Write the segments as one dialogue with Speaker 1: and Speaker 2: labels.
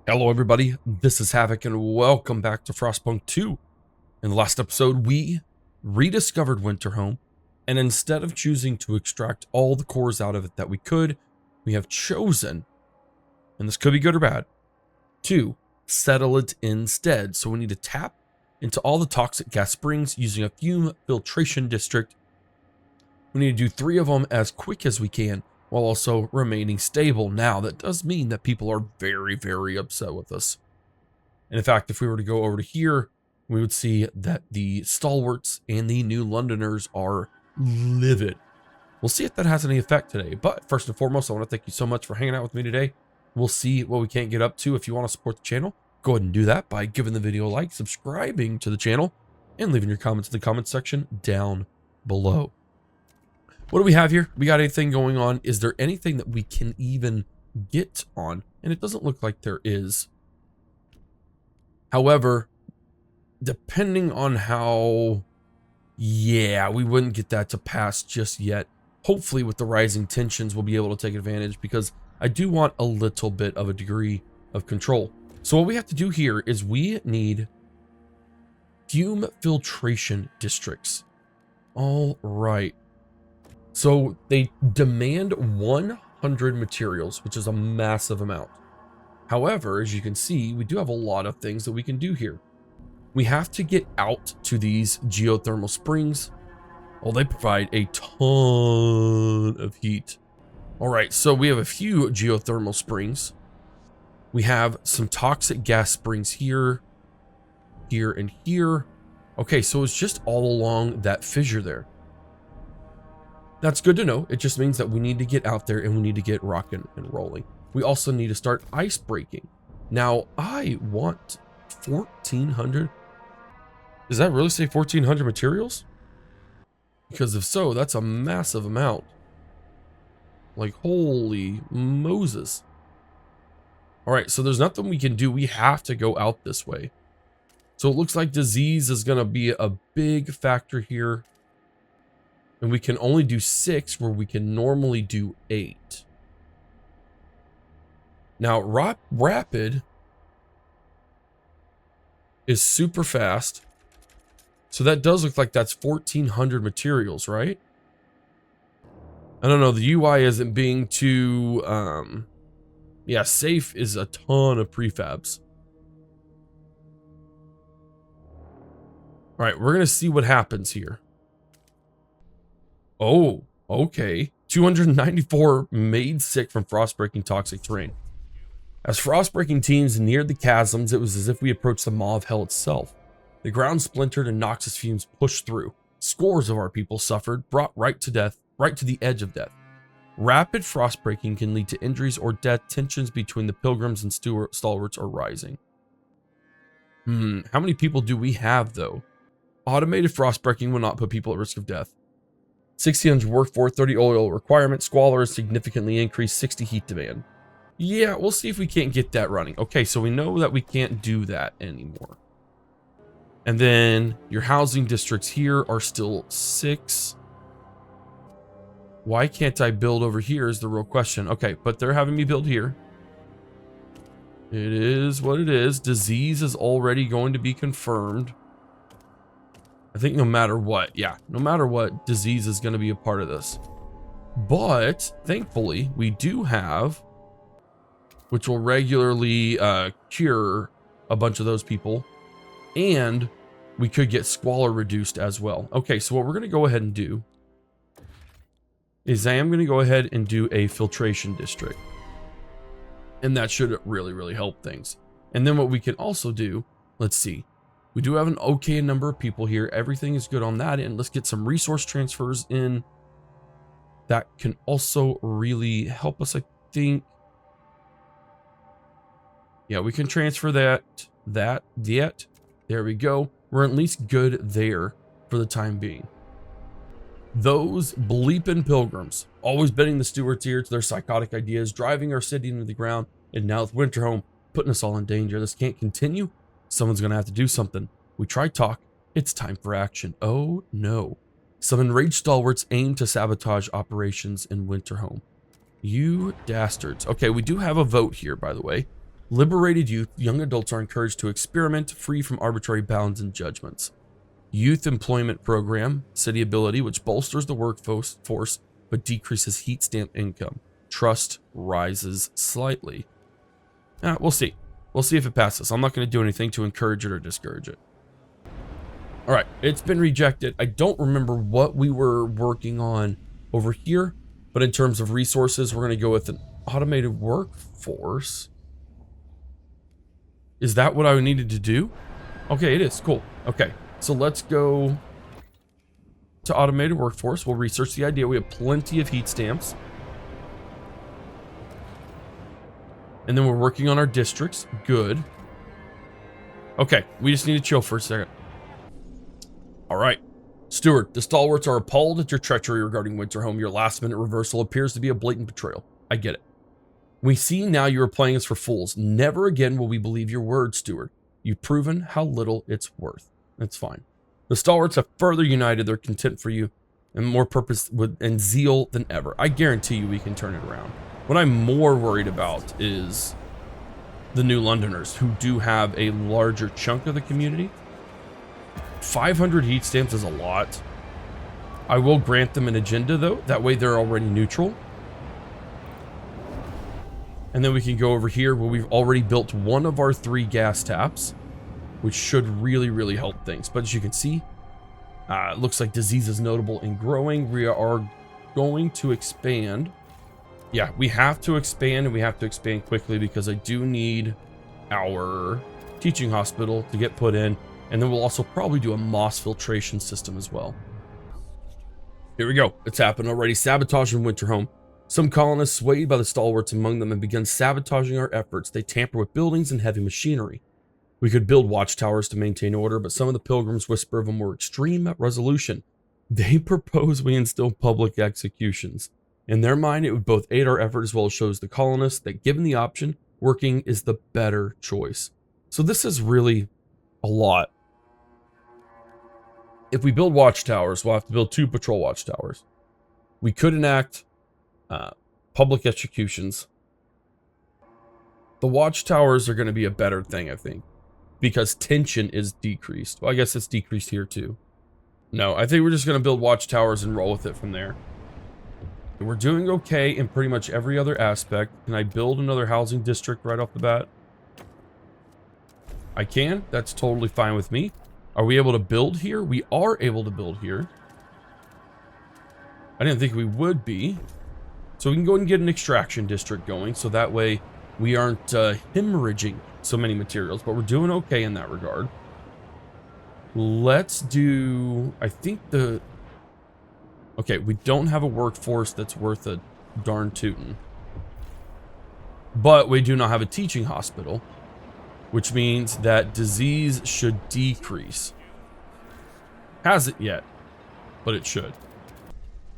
Speaker 1: Hello everybody, this is Havoc and welcome back to Frostpunk 2. In the last episode, we rediscovered Winterhome, and instead of choosing to extract all the cores out of it that we could, we have chosen, and this could be good or bad, to settle it instead. So we need to tap into all the toxic gas springs using a fume filtration district. We need to do 3 of them as quick as we can, while also remaining stable. Now, that does mean that people are very upset with us. And in fact, if we were to go over to here, we would see that the stalwarts and the new Londoners are livid. We'll see if that has any effect today. But first and foremost, I want to thank you so much for hanging out with me today. We'll see what we can't get up to. If you want to support the channel, go ahead and do that by giving the video a like, subscribing to the channel, and leaving your comments in the comment section down below. What do we have here? We got anything going on? Is there anything that we can even get on? And it doesn't look like there is. However, depending on how... Yeah, we wouldn't get that to pass just yet. Hopefully with the rising tensions, we'll be able to take advantage because I do want a little bit of a degree of control. So what we have to do here is we need fume filtration districts. All right. So they demand 100 materials, which is a massive amount. However, as you can see, we do have a lot of things that we can do here. We have to get out to these geothermal springs. Well, they provide a ton of heat. All right, so we have a few geothermal springs. We have some toxic gas springs here, here, and here. Okay, so it's just all along that fissure there. That's good to know. It just means that we need to get out there and we need to get rocking and rolling. We also need to start ice breaking. Now, I want 1,400. Does that really say 1,400 materials? Because if so, that's a massive amount. Like, holy Moses. All right, so there's nothing we can do. We have to go out this way. So it looks like disease is going to be a big factor here. And we can only do 6 where we can normally do 8. Now, rapid is super fast. So that does look like that's 1,400 materials, right? I don't know. The UI isn't being too... yeah, safe is a ton of prefabs. All right, we're going to see what happens here. Oh, okay. 294 made sick from frostbreaking toxic terrain. As frostbreaking teams neared the chasms, it was as if we approached the maw of hell itself. The ground splintered and noxious fumes pushed through. Scores of our people suffered, brought right to the edge of death. Rapid frostbreaking can lead to injuries or death. Tensions between the pilgrims and stalwarts are rising. How many people do we have, though? Automated frostbreaking will not put people at risk of death. 1,600 workforce, 30 oil requirement. Squalor is significantly increased, 60 heat demand. Yeah, we'll see if we can't get that running. Okay, so we know that we can't do that anymore. And then your housing districts here are still 6. Why can't I build over here is the real question. Okay, but they're having me build here. It is what it is. Disease is already going to be confirmed. I think no matter what, yeah, no matter what, disease is going to be a part of this. But thankfully, we do have, which will regularly cure a bunch of those people. And we could get squalor reduced as well. Okay, so what we're going to go ahead and do is I am going to go ahead and do a filtration district. And that should really help things. And then what we can also do, let's see. We do have an okay number of people here. Everything is good on that end. Let's get some resource transfers in. That can also really help us, I think. Yeah, we can transfer that. There we go. We're at least good there for the time being. Those bleeping pilgrims, always bending the stewards' ear to their psychotic ideas, driving our city into the ground, and now with Winterhome, putting us all in danger. This can't continue. Someone's going to have to do something. We tried talk. It's time for action. Oh, no. Some enraged stalwarts aim to sabotage operations in Winterhome. You dastards. Okay, we do have a vote here, by the way. Liberated youth, young adults are encouraged to experiment, free from arbitrary bounds and judgments. Youth employment program, city ability, which bolsters the workforce but decreases heat stamp income. Trust rises slightly. We'll see. We'll see if it passes. I'm not going to do anything to encourage it or discourage it. All right, it's been rejected. I don't remember what we were working on over here, but in terms of resources, we're going to go with an automated workforce. Is that what I needed to do? Okay, it is. Cool. Okay, so let's go to automated workforce. We'll research the idea. We have plenty of heat stamps. And then we're working on our districts. Good. Okay, we just need to chill for a second. All right. Steward, the stalwarts are appalled at your treachery regarding Winterhome. Your last-minute reversal appears to be a blatant betrayal. I get it. We see now you are playing us for fools. Never again will we believe your word, Steward. You've proven how little it's worth. That's fine. The stalwarts have further united their contempt for you and more purpose and zeal than ever. I guarantee you we can turn it around. What I'm more worried about is the New Londoners, who do have a larger chunk of the community. 500 heat stamps is a lot. I will grant them an agenda, though. That way they're already neutral. And then we can go over here where we've already built one of our 3 gas taps, which should really, really help things. But as you can see, it looks like disease is notable and growing. We are going to expand. Yeah, we have to expand, and we have to expand quickly because I do need our teaching hospital to get put in. And then we'll also probably do a moss filtration system as well. Here we go. It's happened already. Sabotage in Winterhome. Some colonists, swayed by the stalwarts among them, have begun sabotaging our efforts. They tamper with buildings and heavy machinery. We could build watchtowers to maintain order, but some of the pilgrims whisper of a more extreme resolution. They propose we instill public executions. In their mind, it would both aid our effort as well as shows the colonists that given the option, working is the better choice. So this is really a lot. If we build watchtowers, we'll have to build 2 patrol watchtowers. We could enact public executions. The watchtowers are going to be a better thing, I think, because tension is decreased. Well, I guess it's decreased here too. No, I think we're just going to build watchtowers and roll with it from there. We're doing okay in pretty much every other aspect. Can I build another housing district right off the bat? I can. That's totally fine with me. Are we able to build here? We are able to build here. I didn't think we would be. So we can go and get an extraction district going, so that way we aren't hemorrhaging so many materials, but we're doing okay in that regard. Let's do, I think okay, we don't have a workforce that's worth a darn tootin'. But we do not have a teaching hospital, which means that disease should decrease. Hasn't yet, but it should.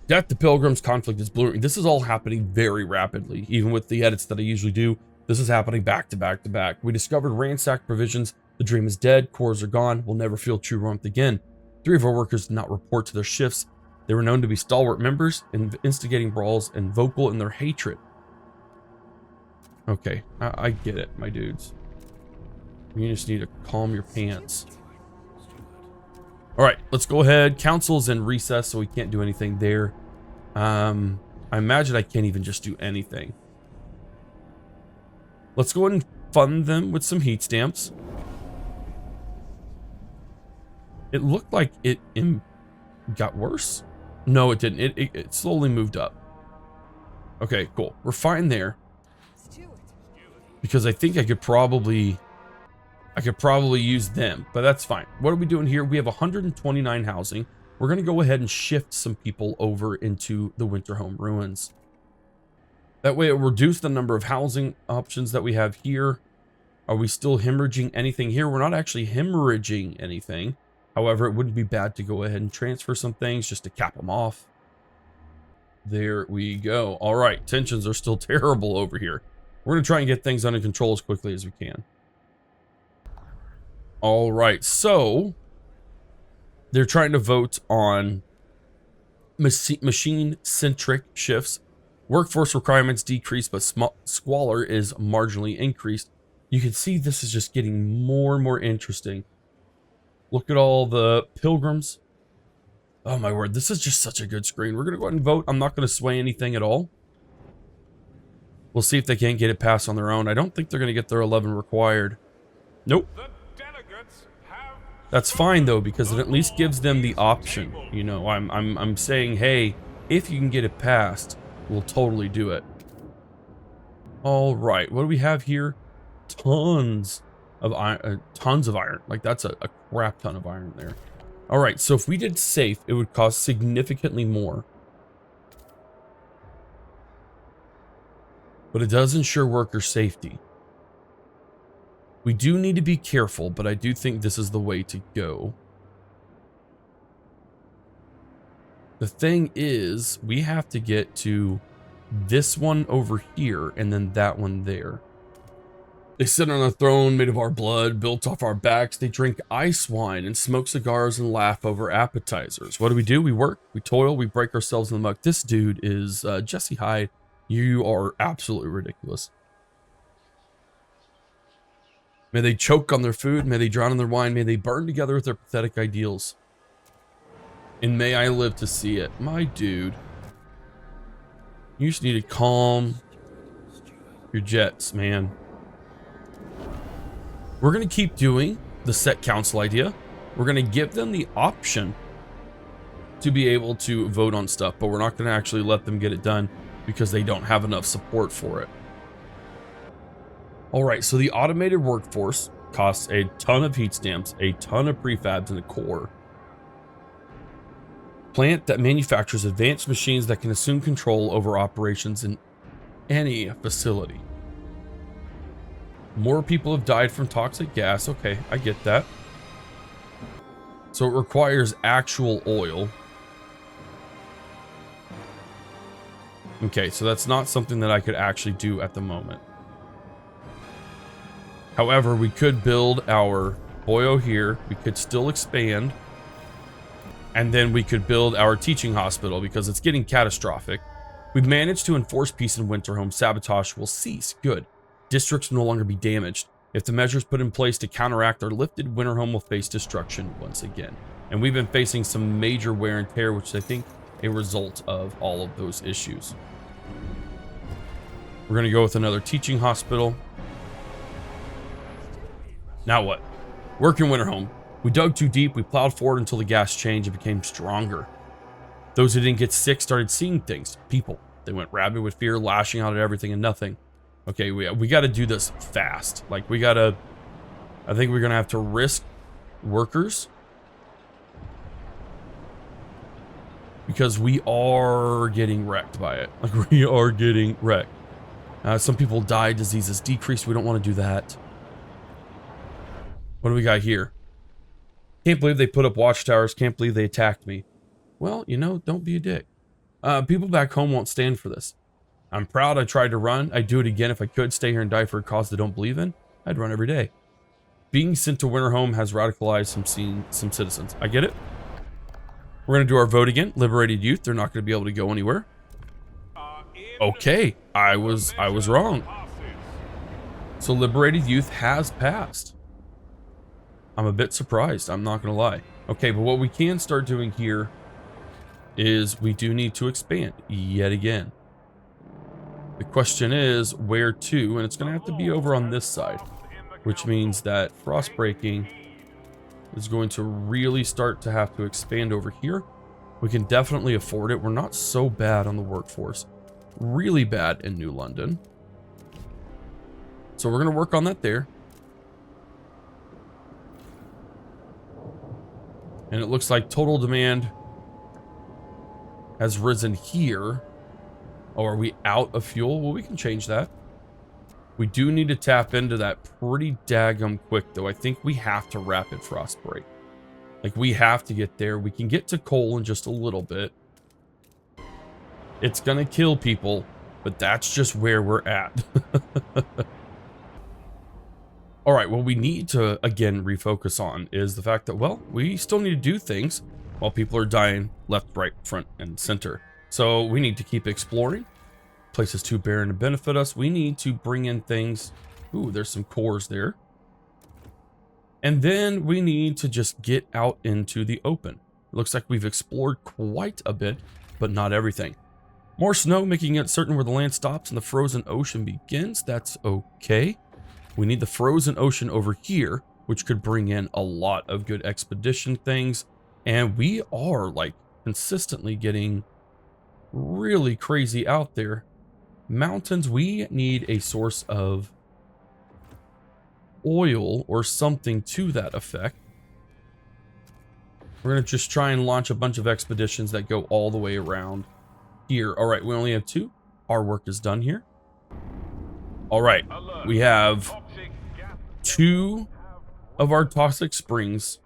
Speaker 1: Death to Pilgrims, conflict is brewing. This is all happening very rapidly, even with the edits that I usually do. This is happening back to back to back. We discovered ransacked provisions. The dream is dead. Cores are gone. We'll never feel true warmth again. 3 of our workers did not report to their shifts. They were known to be stalwart members, instigating brawls, and vocal in their hatred. Okay, I get it, my dudes. You just need to calm your pants. All right, let's go ahead. Council's in recess, so we can't do anything there. I imagine I can't even just do anything. Let's go ahead and fund them with some heat stamps. It looked like it got worse. No, it didn't. It slowly moved up. Okay, cool. We're fine there. Because I think I could probably use them, but that's fine. What are we doing here? We have 129 housing. We're going to go ahead and shift some people over into the Winterhome ruins. That way it will reduce the number of housing options that we have here. Are we still hemorrhaging anything here? We're not actually hemorrhaging anything. However, it wouldn't be bad to go ahead and transfer some things just to cap them off. There we go. All right, tensions are still terrible over here. We're going to try and get things under control as quickly as we can. All right, so they're trying to vote on machine-centric shifts. Workforce requirements decrease, but squalor is marginally increased. You can see this is just getting more and more interesting. Look at all the pilgrims. Oh my word, this is just such a good screen. We're going to go ahead and vote. I'm not going to sway anything at all. We'll see if they can't get it passed on their own. I don't think they're going to get their 11 required. Nope. That's fine though, because it at least gives them the option. You know, I'm saying, hey, if you can get it passed, we'll totally do it. All right, what do we have here? Tons of iron. Like that's a crap ton of iron there. All right, so if we did safe, it would cost significantly more. But it does ensure worker safety. We do need to be careful, but I do think this is the way to go. The thing is, we have to get to this one over here and then that one there. They sit on a throne made of our blood, built off our backs. They drink ice wine and smoke cigars and laugh over appetizers. What do? We work, we toil, we break ourselves in the muck. This dude is Jesse Hyde. You are absolutely ridiculous. May they choke on their food, may they drown in their wine, may they burn together with their pathetic ideals. And may I live to see it. My dude. You just need to calm your jets, man. We're going to keep doing the set council idea. We're going to give them the option to be able to vote on stuff, but we're not going to actually let them get it done because they don't have enough support for it. All right, so the automated workforce costs a ton of heat stamps, a ton of prefabs, and a core. Plant that manufactures advanced machines that can assume control over operations in any facility. More people have died from toxic gas. Okay, I get that. So it requires actual oil. Okay, so that's not something that I could actually do at the moment. However, we could build our Boyo here. We could still expand. And then we could build our teaching hospital because it's getting catastrophic. We've managed to enforce peace in Winterhome. Sabotage will cease. Good. Districts will no longer be damaged. If the measures put in place to counteract are lifted, Winterhome will face destruction once again. And we've been facing some major wear and tear, which is, I think, a result of all of those issues. We're going to go with another teaching hospital. Now what? Work in Winterhome. We dug too deep, we plowed forward until the gas changed and became stronger. Those who didn't get sick started seeing things. People. They went rabid with fear, lashing out at everything and nothing. Okay, we got to do this fast. Like, we got to... I think we're going to have to risk workers. Because we are getting wrecked by it. Like, we are getting wrecked. Some people died, diseases decreased. We don't want to do that. What do we got here? Can't believe they put up watchtowers. Can't believe they attacked me. Well, you know, don't be a dick. People back home won't stand for this. I'm proud I tried to run. I'd do it again if I could. Stay here and die for a cause they don't believe in. I'd run every day. Being sent to Winterhome has radicalized some citizens. I get it. We're going to do our vote again. Liberated youth. They're not going to be able to go anywhere. Okay. I was wrong. So liberated youth has passed. I'm a bit surprised. I'm not going to lie. Okay, but what we can start doing here is we do need to expand yet again. The question is where to, and it's going to have to be over on this side, which means that frost breaking is going to really start to have to expand over here. We can definitely afford it. We're not so bad on the workforce. Really bad in New London. So we're going to work on that there. And it looks like total demand has risen here. Oh, are we out of fuel? Well, we can change that. We do need to tap into that pretty daggum quick, though. I think we have to rapid frost break. Like, we have to get there. We can get to coal in just a little bit. It's gonna kill people, but that's just where we're at. All right, what we need to, again, refocus on is the fact that, well, we still need to do things while people are dying left, right, front, and center. So we need to keep exploring. Places too barren to benefit us. We need to bring in things Ooh, there's some cores there. And then we need to just get out into the open. It looks like we've explored quite a bit, but not everything. More snow, making it certain where the land stops and the frozen ocean begins. That's okay. We need the frozen ocean over here, which could bring in a lot of good expedition things. And we are like consistently getting really crazy out there. Mountains, we need a source of oil or something to that effect. We're going to just try and launch a bunch of expeditions that go all the way around here. All right, we only have 2. Our work is done here. All right, we have 2 of our toxic springs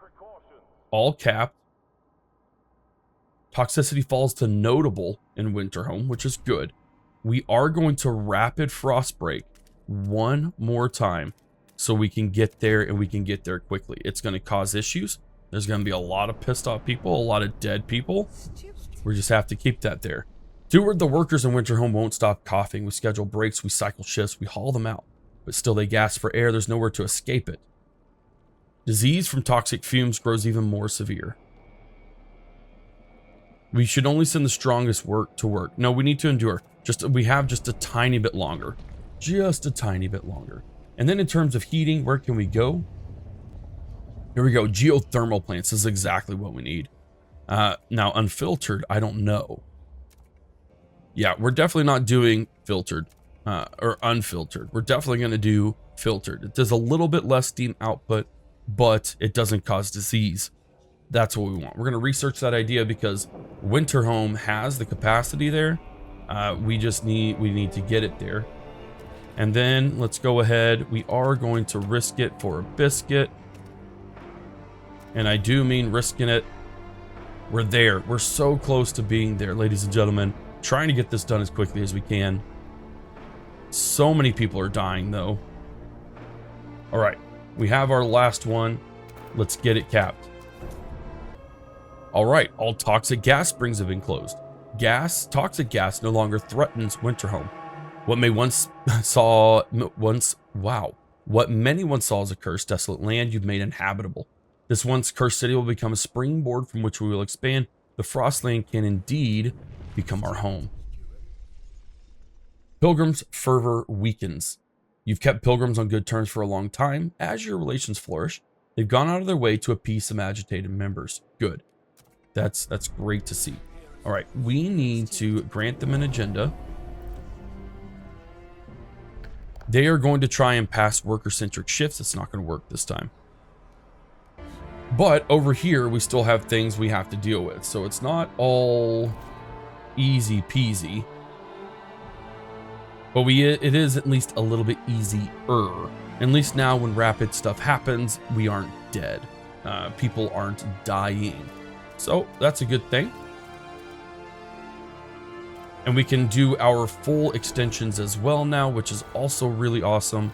Speaker 1: all capped. Toxicity falls to notable in Winterhome, which is good. We are going to rapid frost break one more time so we can get there, and we can get there quickly. It's going to cause issues. There's going to be a lot of pissed off people, a lot of dead people. We just have to keep that there. Steward, the workers in Winterhome won't stop coughing. We schedule breaks, we cycle shifts, we haul them out. But still they gasp for air. There's nowhere to escape it. Disease from toxic fumes grows even more severe. We should only send the strongest to work. No, we need to endure. We have just a tiny bit longer. Just a tiny bit longer. And then in terms of heating, where can we go? Here we go. Geothermal plants. This is exactly what we need. Now, unfiltered, I don't know. Yeah, we're definitely not doing filtered or unfiltered. We're definitely going to do filtered. It does a little bit less steam output, but it doesn't cause disease. That's what we want. We're going to research that idea because Winterhome has the capacity there. We need to get it there. And then let's go ahead. We are going to risk it for a biscuit. And I do mean risking it. We're there. We're so close to being there, ladies and gentlemen. Trying to get this done as quickly as we can. So many people are dying, though. All right. We have our last one. Let's get it capped. All right. All toxic gas springs have been closed. Toxic gas no longer threatens Winterhome. What many once saw as a cursed, desolate land you've made inhabitable. This once cursed city will become a springboard from which we will expand. The Frostland can indeed become our home. Pilgrims' fervor weakens. You've kept pilgrims on good terms for a long time. As your relations flourish, they've gone out of their way to appease some agitated members. Good. That's great to see. All right, we need to grant them an agenda. They are going to try and pass worker-centric shifts. It's not going to work this time. But over here, we still have things we have to deal with. So it's not all easy peasy. But it is at least a little bit easier. At least now when rapid stuff happens, we aren't dead. People aren't dying. So that's a good thing. And we can do our full extensions as well now, which is also really awesome.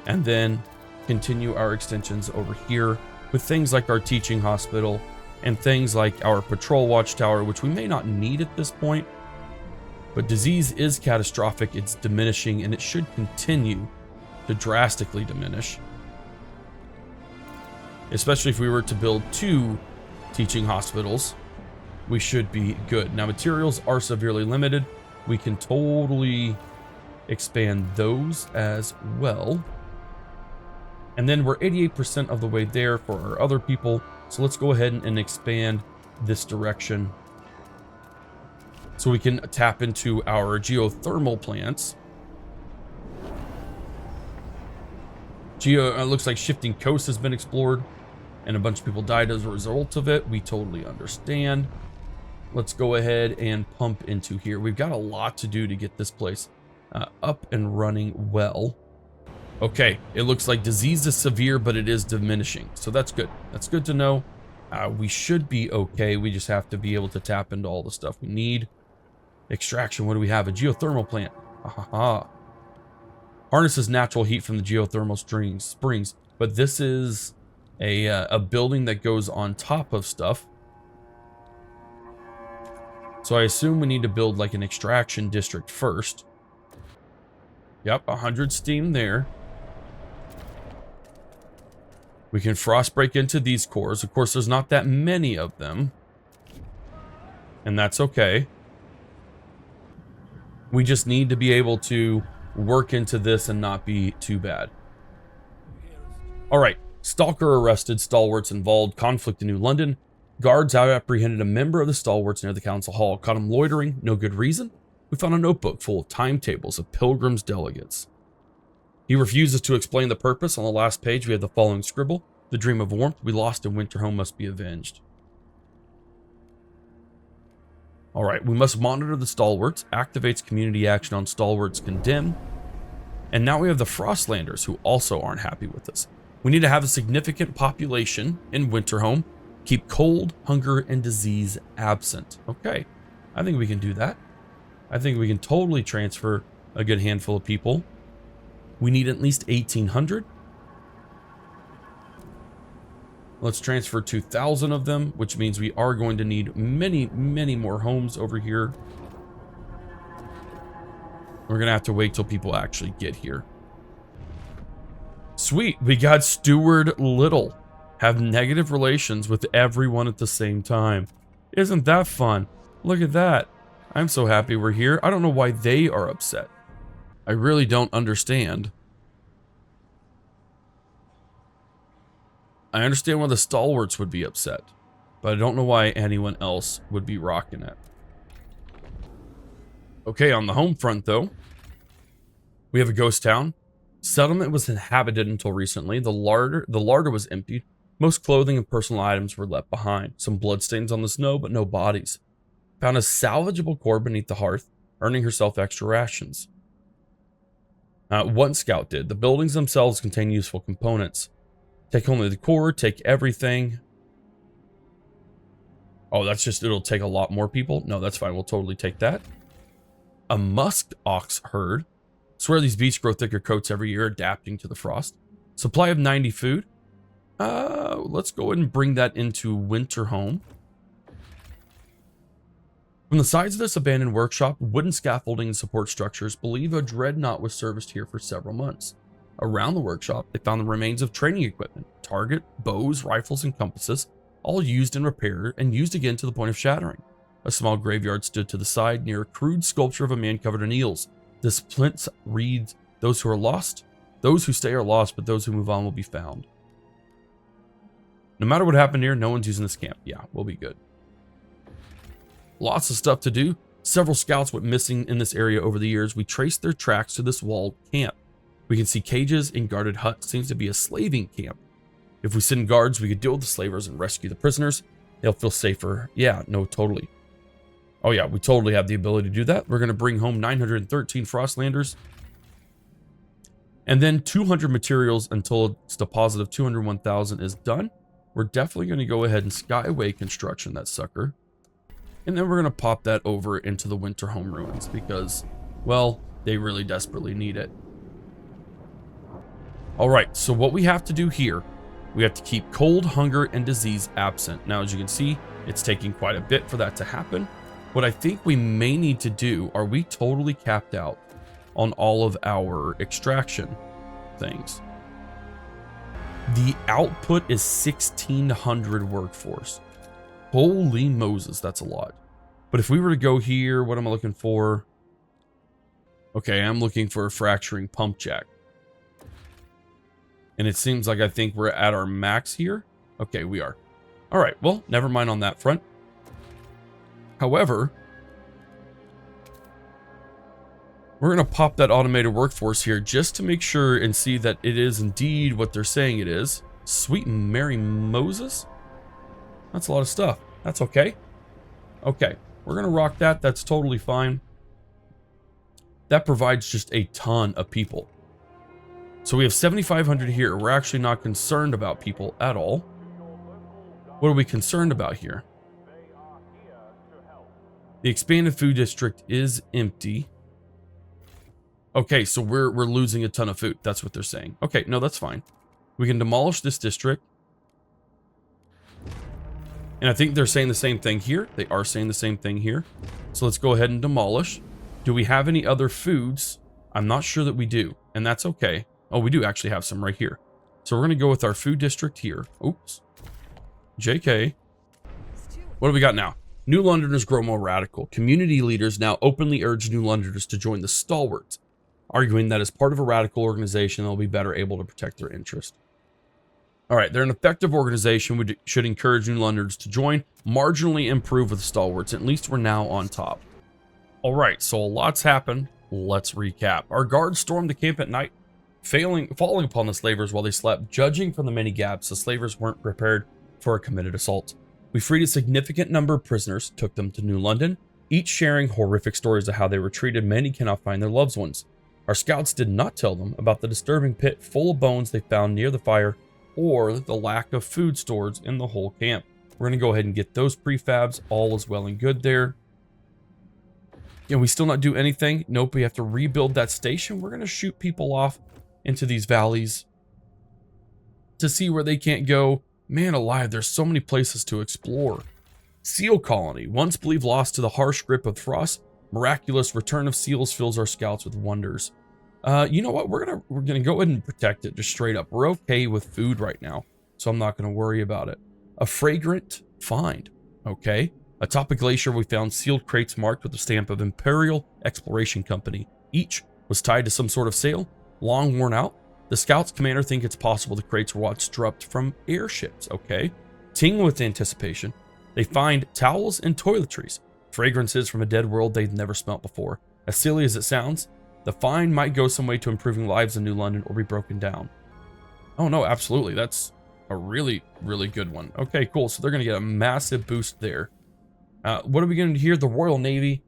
Speaker 1: And then continue our extensions over here with things like our teaching hospital and things like our patrol watchtower, which we may not need at this point. But disease is catastrophic, it's diminishing, and it should continue to drastically diminish. Especially if we were to build 2 teaching hospitals, we should be good. Now, materials are severely limited. We can totally expand those as well. And then we're 88% of the way there for our other people. So let's go ahead and expand this direction so we can tap into our geothermal plants. It looks like Shifting Coast has been explored and a bunch of people died as a result of it. We totally understand. Let's go ahead and pump into here. We've got a lot to do to get this place up and running well. Okay, it looks like disease is severe, but it is diminishing. So that's good. That's good to know. We should be okay. We just have to be able to tap into all the stuff we need. Extraction, what do we have? A geothermal plant. Harnesses natural heat from the geothermal springs. But this is a building that goes on top of stuff. So I assume we need to build like an extraction district first. Yep, 100 steam there. We can frost break into these cores. Of course, there's not that many of them. And that's okay. We just need to be able to work into this and not be too bad. All right. Stalker arrested. Stalwarts involved. Conflict in New London. Guards out apprehended a member of the Stalwarts near the council hall. Caught him loitering. No good reason. We found a notebook full of timetables of Pilgrim's delegates. He refuses to explain the purpose. On the last page, we have the following scribble. The dream of warmth we lost in Winterhome must be avenged. All right, we must monitor the Stalwarts. Activates community action on Stalwarts condemn. And now we have the Frostlanders, who also aren't happy with us. We need to have a significant population in Winterhome. Keep cold, hunger, and disease absent. Okay, I think we can do that. I think we can totally transfer a good handful of people. We need at least 1,800. Let's transfer 2,000 of them, which means we are going to need many, many more homes over here. We're going to have to wait till people actually get here. Sweet, we got Steward Little. Have negative relations with everyone at the same time. Isn't that fun? Look at that. I'm so happy we're here. I don't know why they are upset. I really don't understand. I understand why the Stalwarts would be upset, but I don't know why anyone else would be rocking it. Okay, on the home front, though, we have a ghost town. Settlement was inhabited until recently. The larder was emptied. Most clothing and personal items were left behind. Some bloodstains on the snow, but no bodies. Found a salvageable core beneath the hearth, earning herself extra rations. One scout did. The buildings themselves contain useful components. Take only the core, take everything. Oh, that's just, it'll take a lot more people? No, that's fine. We'll totally take that. A musk ox herd. Swear these beasts grow thicker coats every year, adapting to the frost. Supply of 90 food. Let's go ahead and bring that into Winterhome. From the sides of this abandoned workshop, wooden scaffolding and support structures, believe a dreadnought was serviced here for several months. Around the workshop, they found the remains of training equipment, target, bows, rifles, and compasses, all used and repaired and used again to the point of shattering. A small graveyard stood to the side near a crude sculpture of a man covered in eels. This plinth reads, "Those who are lost, those who stay are lost, but those who move on will be found." No matter what happened here, no one's using this camp. Yeah, we'll be good. Lots of stuff to do. Several scouts went missing in this area over the years. We traced their tracks to this walled camp. We can see cages and guarded huts. Seems to be a slaving camp. If we send guards, we could deal with the slavers and rescue the prisoners. They'll feel safer. Yeah, no, totally. Oh yeah, we totally have the ability to do that. We're going to bring home 913 Frostlanders. And then 200 materials until its deposit of 201,000 is done. We're definitely going to go ahead and skyway construction that sucker. And then we're going to pop that over into the Winterhome ruins because, well, they really desperately need it. All right, so what we have to do here, we have to keep cold, hunger, and disease absent. Now, as you can see, it's taking quite a bit for that to happen. What I think we may need to do, are we totally capped out on all of our extraction things? The output is 1,600 workforce. Holy Moses, that's a lot. But if we were to go here, what am I looking for? Okay, I'm looking for a fracturing pump jack. And it seems like I think we're at our max here. Okay, we are. All right, well, never mind on that front. However, we're going to pop that automated workforce here just to make sure and see that it is indeed what they're saying it is. Sweet Mary Moses? That's a lot of stuff. That's okay. Okay, we're going to rock that. That's totally fine. That provides just a ton of people. So we have 7,500 here. We're actually not concerned about people at all. What are we concerned about here? The expanded food district is empty. Okay, so we're losing a ton of food. That's what they're saying. Okay, no, that's fine. We can demolish this district. And I think they're saying the same thing here. They are saying the same thing here. So let's go ahead and demolish. Do we have any other foods? I'm not sure that we do, and that's okay. Oh, we do actually have some right here. So we're going to go with our food district here. Oops. JK. What do we got now? New Londoners grow more radical. Community leaders now openly urge New Londoners to join the Stalwarts, arguing that as part of a radical organization, they'll be better able to protect their interest. All right, they're an effective organization. We should encourage New Londoners to join, marginally improve with the Stalwarts. At least we're now on top. All right, so a lot's happened. Let's recap. Our guards stormed the camp at night, falling upon the slavers while they slept. Judging from the many gaps, the slavers weren't prepared for a committed assault. We freed a significant number of prisoners, took them to New London, each sharing horrific stories of how they were treated. Many cannot find their loved ones. Our scouts did not tell them about the disturbing pit full of bones they found near the fire, or the lack of food stores in the whole camp. We're going to go ahead and get those prefabs. All is well and good there. Yeah, we still not do anything. Nope, we have to rebuild that station. We're going to shoot people off into these valleys to see where they can't go. Man alive, there's so many places to explore. Seal colony, once believed lost to the harsh grip of frost. Miraculous return of seals fills our scouts with wonders. You know what? We're gonna go ahead and protect it just straight up. We're okay with food right now, so I'm not gonna worry about it. A fragrant find. Okay. Atop a glacier, we found sealed crates marked with the stamp of Imperial Exploration Company. Each was tied to some sort of sail, long worn out. The scouts commander think it's possible the crates were what's dropped from airships. Okay. Tingling with anticipation, they find towels and toiletries, fragrances from a dead world they'd never smelt before. As silly as it sounds, the find might go some way to improving lives in New London or be broken down. Oh no, absolutely. That's a really, really good one. Okay, cool. So they're going to get a massive boost there. What are we going to hear? The Royal Navy.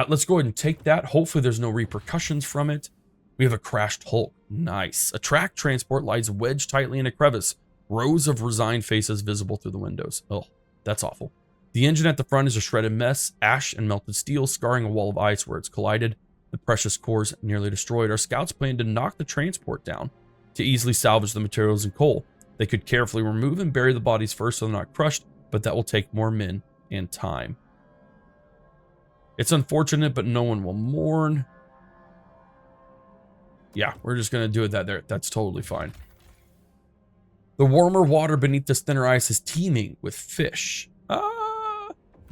Speaker 1: Let's go ahead and take that. Hopefully there's no repercussions from it. We have a crashed hulk. Nice. A track transport lies wedged tightly in a crevice. Rows of resigned faces visible through the windows. Oh, that's awful. The engine at the front is a shredded mess. Ash and melted steel scarring a wall of ice where it's collided. The precious cores nearly destroyed. Our scouts plan to knock the transport down to easily salvage the materials and coal. They could carefully remove and bury the bodies first so they're not crushed, but that will take more men and time. It's unfortunate, but no one will mourn. Yeah, we're just going to do it that there. That's totally fine. The warmer water beneath this thinner ice is teeming with fish.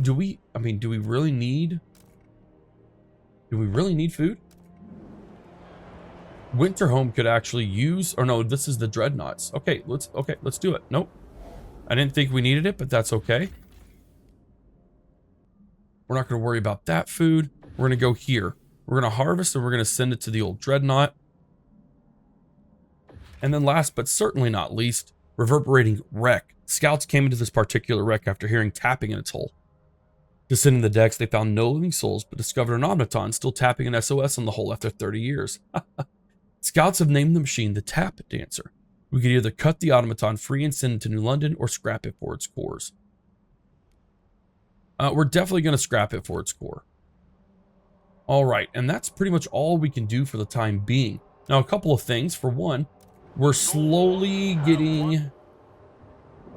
Speaker 1: Do we really need food? Winterhome could actually use, or no, this is the dreadnoughts. Okay, let's do it. Nope. I didn't think we needed it, but that's okay. We're not going to worry about that food. We're going to go here. We're going to harvest and we're going to send it to the old dreadnought. And then last but certainly not least, reverberating wreck. Scouts came into this particular wreck after hearing tapping in its hull. Descending the decks, they found no living souls, but discovered an automaton still tapping an SOS on the hull after 30 years. Scouts have named the machine the Tap Dancer. We could either cut the automaton free and send it to New London or scrap it for its cores. We're definitely going to scrap it for its core. All right, and that's pretty much all we can do for the time being. Now, a couple of things. For one, we're slowly getting,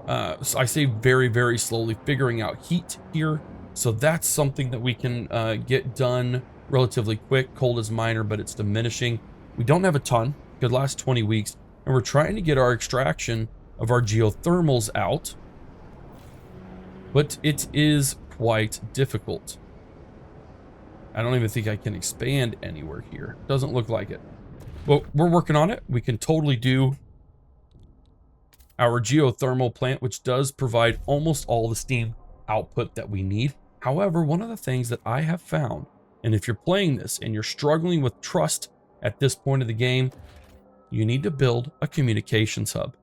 Speaker 1: I say very, very slowly, figuring out heat here. So that's something that we can get done relatively quick. Cold is minor, but it's diminishing. We don't have a ton. It could last 20 weeks. And we're trying to get our extraction of our geothermals out. But it is quite difficult. I don't even think I can expand anywhere here. Doesn't look like it. Well, we're working on it. We can totally do our geothermal plant, which does provide almost all the steam output that we need. However, one of the things that I have found, and if you're playing this and you're struggling with trust at this point of the game, you need to build a communications hub.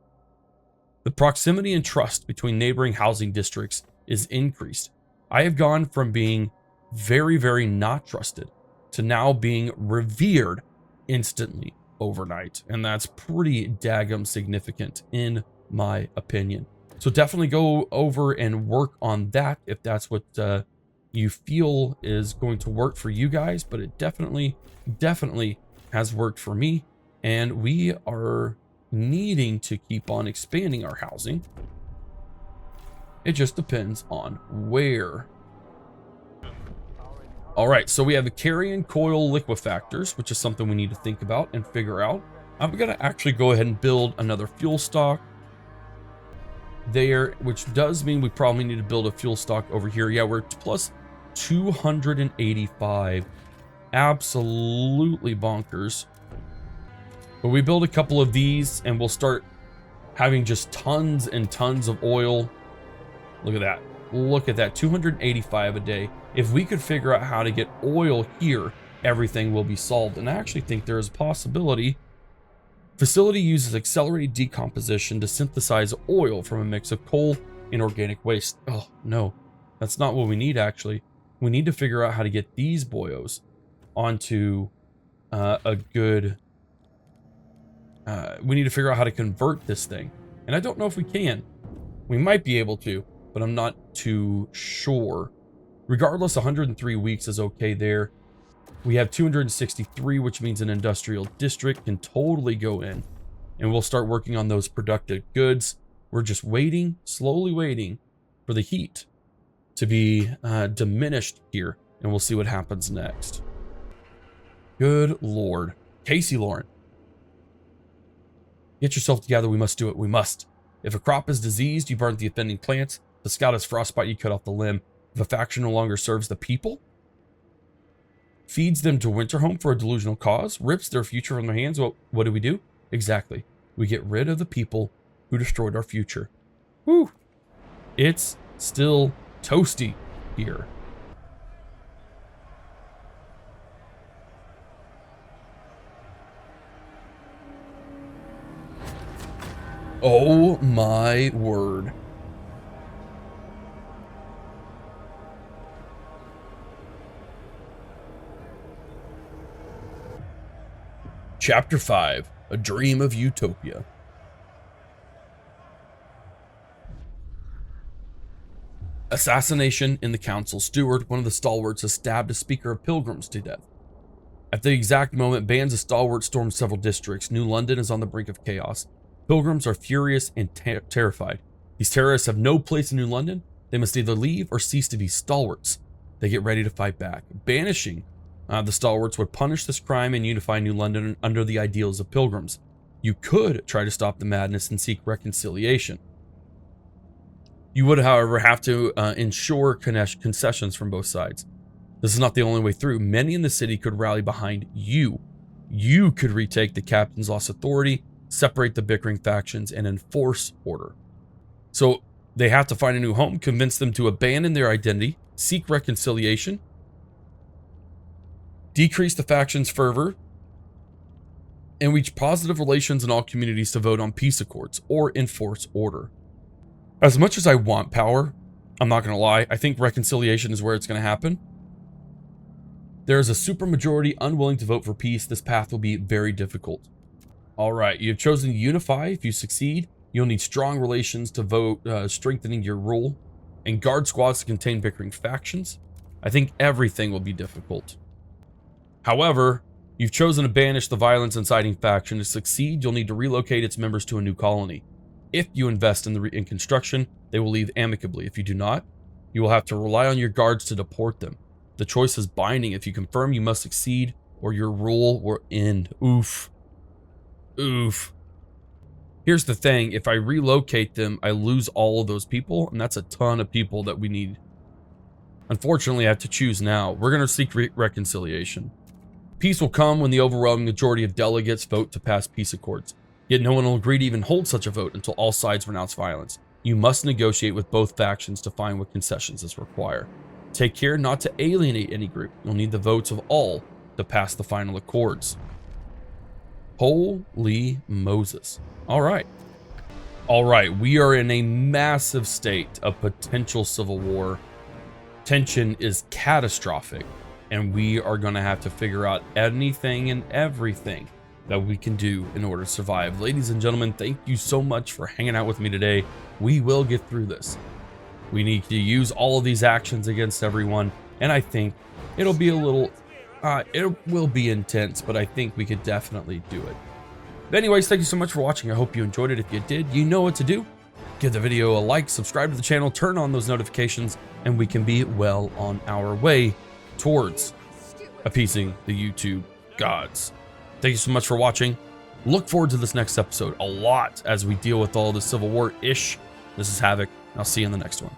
Speaker 1: The proximity and trust between neighboring housing districts is increased. I have gone from being very, very not trusted to now being revered instantly overnight. And that's pretty daggum significant in my opinion. So definitely go over and work on that if that's what you feel is going to work for you guys. But it definitely has worked for me. And we are needing to keep on expanding our housing. It just depends on where. All right, so we have the carrion coil liquefactors, which is something we need to think about and figure out. I'm going to actually go ahead and build another fuel stock there, which does mean we probably need to build a fuel stock over here. Yeah, we're plus 285. Absolutely bonkers. But we build a couple of these and we'll start having just tons and tons of oil. Look at that. Look at that. 285 a day. If we could figure out how to get oil here, everything will be solved. And I actually think there is a possibility. Facility uses accelerated decomposition to synthesize oil from a mix of coal and organic waste. Oh, no. That's not what we need, actually. We need to figure out how to get these boyos onto a good... we need to figure out how to convert this thing. And I don't know if we can. We might be able to, but I'm not too sure. Regardless, 103 weeks is okay there. We have 263, which means an industrial district can totally go in. And we'll start working on those productive goods. We're just waiting, slowly waiting for the heat to be diminished here. And we'll see what happens next. Good Lord. Casey Lauren. Get yourself together. We must do it. We must. If a crop is diseased, you burn the offending plants. If the scout has frostbite, you cut off the limb. If a faction no longer serves the people, feeds them to Winterhome for a delusional cause, rips their future from their hands, what do we do? Exactly. We get rid of the people who destroyed our future. Whew. It's still toasty here. Oh my word. Chapter 5, A Dream of Utopia. Assassination in the council. Steward, one of the stalwarts, has stabbed a speaker of pilgrims to death. At the exact moment, bands of stalwarts storm several districts. New London is on the brink of chaos. Pilgrims are furious and terrified. These terrorists have no place in New London. They must either leave or cease to be stalwarts. They get ready to fight back. Banishing the stalwarts would punish this crime and unify New London under the ideals of pilgrims. You could try to stop the madness and seek reconciliation. You would, however, have to ensure concessions from both sides. This is not the only way through. Many in the city could rally behind you. You could retake the captain's lost authority, separate the bickering factions, and enforce order. So they have to find a new home, convince them to abandon their identity, seek reconciliation, decrease the faction's fervor, and reach positive relations in all communities to vote on peace accords or enforce order. As much as I want power, I'm not going to lie, I think reconciliation is where it's going to happen. There is a supermajority unwilling to vote for peace. This path will be very difficult. All right, you have chosen to unify. If you succeed, you'll need strong relations to vote, strengthening your rule, and guard squads to contain bickering factions. I think everything will be difficult. However, you've chosen to banish the violence inciting faction. To succeed, you'll need to relocate its members to a new colony. If you invest in construction, they will leave amicably. If you do not, you will have to rely on your guards to deport them. The choice is binding. If you confirm, you must succeed, or your rule will end. Oof. Oof. Here's the thing. If I relocate them, I lose all of those people, and that's a ton of people that we need. Unfortunately, I have to choose now. We're going to seek reconciliation. Peace will come when the overwhelming majority of delegates vote to pass peace accords. Yet no one will agree to even hold such a vote until all sides renounce violence. You must negotiate with both factions to find what concessions is required. Take care not to alienate any group. You'll need the votes of all to pass the final accords. Holy Moses. All right. All right, we are in a massive state of potential civil war. Tension is catastrophic, and we are going to have to figure out anything and everything that we can do in order to survive. Ladies and gentlemen, thank you so much for hanging out with me today. We will get through this. We need to use all of these actions against everyone, and I think it'll be a little, it will be intense, but I think we could definitely do it. But anyways, thank you so much for watching. I hope you enjoyed it. If you did, you know what to do. Give the video a like, subscribe to the channel, turn on those notifications, and we can be well on our way towards appeasing the YouTube gods. Thank you so much for watching. Look forward to this next episode a lot as we deal with all the Civil War-ish. This is Havoc, and I'll see you in the next one.